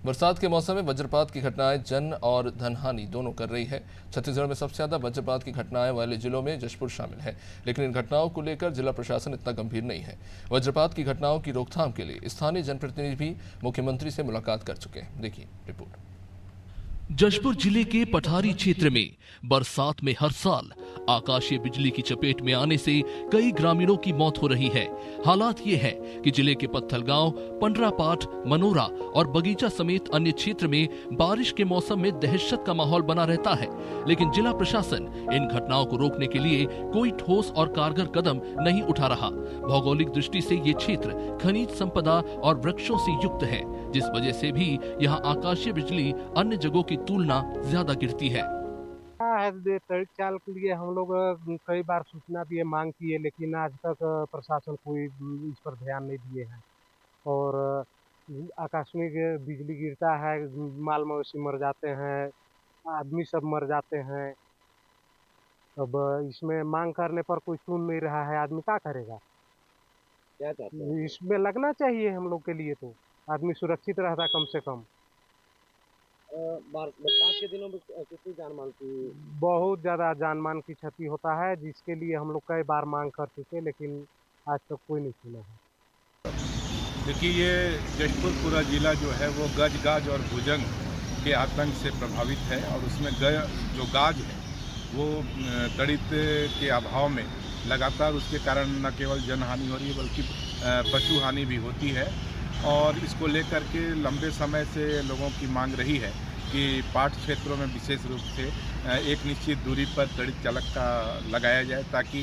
बरसात के मौसम में वज्रपात की घटनाएं जन और धन हानि दोनों कर रही है। छत्तीसगढ़ में सबसे ज्यादा वज्रपात की घटनाएं वाले जिलों में जशपुर शामिल है, लेकिन इन घटनाओं को लेकर जिला प्रशासन इतना गंभीर नहीं है। वज्रपात की घटनाओं की रोकथाम के लिए स्थानीय जनप्रतिनिधि भी मुख्यमंत्री से मुलाकात कर चुके हैं। देखिए रिपोर्ट। जशपुर जिले के पठारी क्षेत्र में बरसात में हर साल आकाशीय बिजली की चपेट में आने से कई ग्रामीणों की मौत हो रही है। हालात ये है कि जिले के पत्थलगांव, पंडरापाठ, मनोरा और बगीचा समेत अन्य क्षेत्र में बारिश के मौसम में दहशत का माहौल बना रहता है, लेकिन जिला प्रशासन इन घटनाओं को रोकने के लिए कोई ठोस और कारगर कदम नहीं उठा रहा। भौगोलिक दृष्टि से ये क्षेत्र खनिज संपदा और वृक्षों से युक्त है, जिस वजह से भी यहाँ आकाशीय बिजली अन्य जगहों की तुलना ज्यादा गिरती है। तड़ित चाल के लिए हम लोग कई बार सूचना दिए, मांग की है, लेकिन आज तक प्रशासन कोई इस पर ध्यान नहीं दिए हैं। और आकस्मिक बिजली गिरता है, माल मवेशी मर जाते हैं, आदमी सब मर जाते हैं। अब इसमें मांग करने पर कोई सुन नहीं रहा है, आदमी क्या करेगा? क्या चाहते हैं? इसमें लगना चाहिए हम लोग के लिए, तो आदमी सुरक्षित रहता कम से कम। बरसात के दिनों में कितनी जान माल की? बहुत ज़्यादा जानमान की क्षति होता है, जिसके लिए हम लोग कई बार मांग कर चुके, लेकिन आज तक कोई नहीं सुना है। देखिए, ये जशपुर पूरा जिला जो है वो गज, गाज और भुजंग के आतंक से प्रभावित है, और उसमें जो गाज है वो तड़ित के अभाव में लगातार उसके कारण न केवल जनहानि हो रही है बल्कि पशु हानि भी होती है। और इसको लेकर के लंबे समय से लोगों की मांग रही है कि पाठ क्षेत्रों में विशेष रूप से एक निश्चित दूरी पर तड़ित चालक का लगाया जाए, ताकि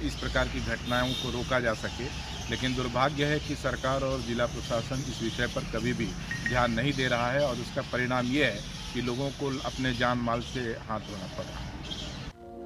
इस प्रकार की घटनाओं को रोका जा सके। लेकिन दुर्भाग्य है कि सरकार और जिला प्रशासन इस विषय पर कभी भी ध्यान नहीं दे रहा है, और उसका परिणाम ये है कि लोगों को अपने जान माल से हाथ धोना पड़ रहा है।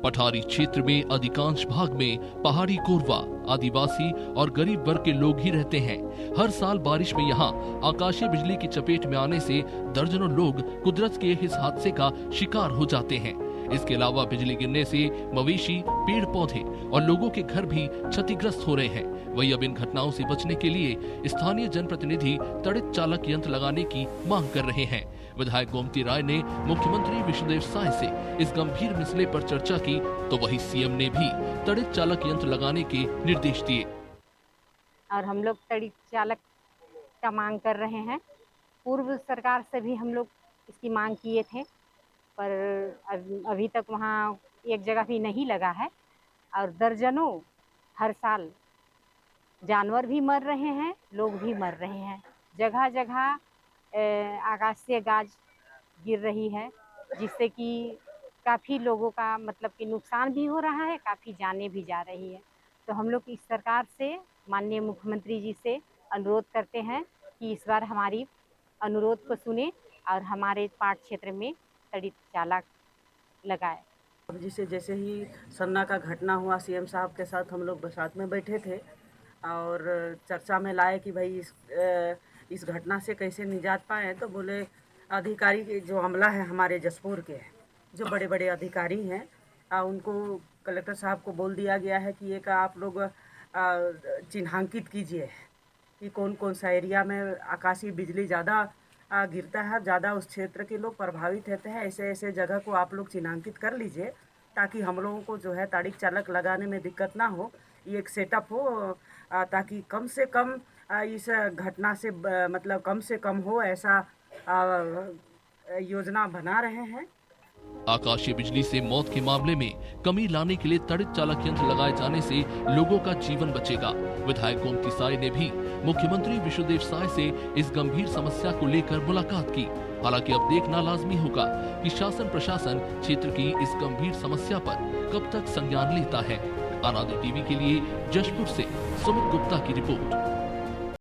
पठारी क्षेत्र में अधिकांश भाग में पहाड़ी कोरवा, आदिवासी और गरीब वर्ग के लोग ही रहते हैं। हर साल बारिश में यहाँ आकाशीय बिजली की चपेट में आने से दर्जनों लोग कुदरत के इस हादसे का शिकार हो जाते हैं। इसके अलावा बिजली गिरने से मवेशी, पेड़ पौधे और लोगों के घर भी क्षतिग्रस्त हो रहे हैं। वही अब इन घटनाओं से बचने के लिए स्थानीय जनप्रतिनिधि तड़ित चालक यंत्र लगाने की मांग कर रहे हैं। विधायक गोमती राय ने मुख्यमंत्री विष्णुदेव साय से इस गंभीर मसले पर चर्चा की, तो वही सीएम ने भी तड़ित चालक यंत्र लगाने के निर्देश दिए। और हम लोग तड़ित चालक का मांग कर रहे हैं। पूर्व सरकार से भी हम लोग इसकी मांग किए थे, पर अभी तक वहाँ एक जगह भी नहीं लगा है, और दर्जनों हर साल जानवर भी मर रहे हैं, लोग भी मर रहे हैं। जगह जगह आकाशीय गाज गिर रही है, जिससे कि काफ़ी लोगों का मतलब कि नुकसान भी हो रहा है, काफ़ी जानें भी जा रही है। तो हम लोग इस सरकार से, माननीय मुख्यमंत्री जी से अनुरोध करते हैं कि इस बार हमारी अनुरोध को सुने और हमारे पाठ क्षेत्र में तड़ित चालक लगाए। जिसे जैसे ही सन्ना का घटना हुआ, सीएम साहब के साथ हम लोग साथ में बैठे थे और चर्चा में लाए कि भाई इस घटना से कैसे निजात पाएँ। तो बोले अधिकारी जो अमला है हमारे जशपुर के, जो बड़े बड़े अधिकारी हैं, उनको कलेक्टर साहब को बोल दिया गया है कि एक आप लोग चिन्हांकित कीजिए कि कौन कौन सा एरिया में आकाशीय बिजली ज़्यादा गिरता है, ज़्यादा उस क्षेत्र के लोग प्रभावित रहते हैं। ऐसे ऐसे जगह को आप लोग चिन्हांकित कर लीजिए, ताकि हम लोगों को जो है तड़ित चालक लगाने में दिक्कत ना हो। ये एक सेटअप हो, ताकि कम से कम इस घटना से मतलब कम से कम हो, ऐसा योजना बना रहे हैं। आकाशीय बिजली से मौत के मामले में कमी लाने के लिए तड़ित चालक यंत्र लगाए जाने से लोगों का जीवन बचेगा। विधायक गोमती साय ने भी मुख्यमंत्री विष्णुदेव साय से इस गंभीर समस्या को लेकर मुलाकात की। हालांकि अब देखना लाजमी होगा कि शासन प्रशासन क्षेत्र की इस गंभीर समस्या पर कब तक संज्ञान लेता है। अनादि टीवी के लिए जशपुर से सुमित गुप्ता की रिपोर्ट।